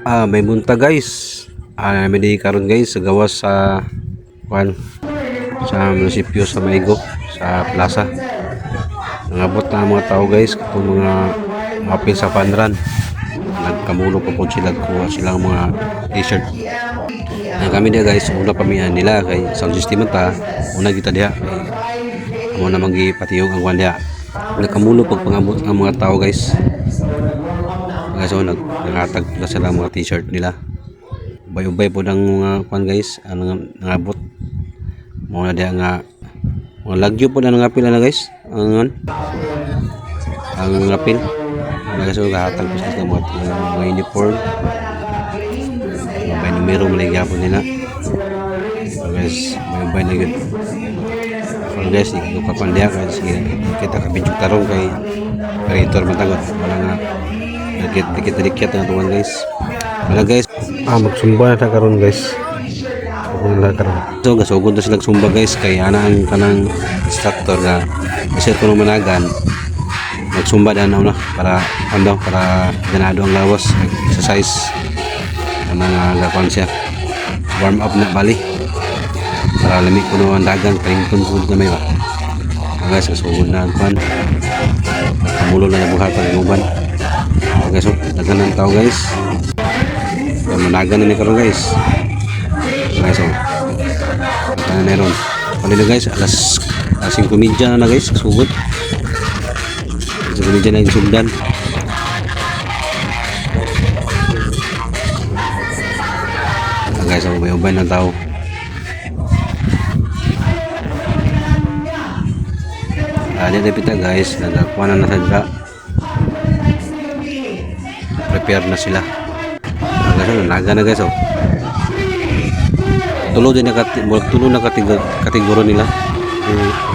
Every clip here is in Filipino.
May bunta guys. May karon guys sa gawas sa kuan sa munisipyo sa Maigo sa plaza. Nangabot na mga tao guys katong mga mapil sa panran. Nagkamulo pa po sila kuha silang mga t-shirt. Kami dia guys una pamihan nila kay sound system ta una kita diha kay amo na magipatiyog ang kuan diha. Nagkamulo pag pangabot ang mga tao guys. So nangatag na sila mga t-shirt nila. Ubay-ubay po ng mga kuan guys ang nangabot. Mga diha nga mga lagyo po na nangapil na guys. Ang ngapil. So gahatag po sila mga uniform. May numero maligya po nila. So guys, ubay na yun. So guys, ikapapandiya kasi kita kabidyo tarong kay operator matagot. Wala nga dikit-dikit na tuwan guys. Wala guys, magsumba na karon guys. So gasugod na sila sumba guys kay ana ang kanang instructor nga kasi kuno managan magsumba na para para ganado ang lawas exercise ang gakuan siya warm up na bali para lamig kuno ang dagang paington pud na may ba guys gasugod na ang kuan kamulo na buhat ang uban guys. So dagan ng tao guys managan na ni karon guys. So na meron kanina guys alas 5:30 na guys kasugod 5:30 na yung sugdan. Guys ang ubay-ubay ng tao dito guys nagkakuha na sa prepare na sila guys naga na guys tulo din na kategorya nila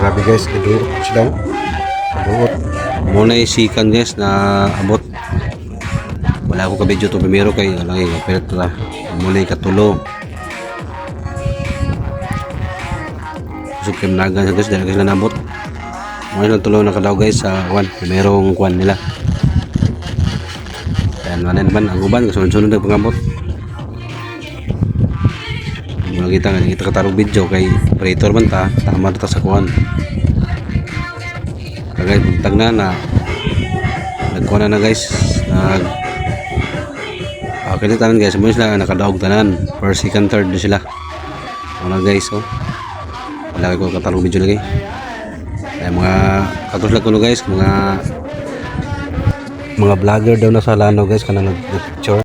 grabe guys kadurot sila muna isikan guys na abot wala akong kabidyo to primero kay lang pero muna ikatulo sukim naga guys dahil sila nabot muna lang tulo na kadaw guys sa primerong kwan nila. Dan mana naman ang uban kasunod-sunod na pangabot. Mula kita katarong video kay operator man ta tama ta sa kuan. Kagay buntag na nagkuha na guys. Okay tanan guys mo sila nakadaog tanan first second third na sila. Wala guys wala ko katarong video lagi. Ay mga katulad ko guys mga vlogger daw na sa lano guys kanang nag-picture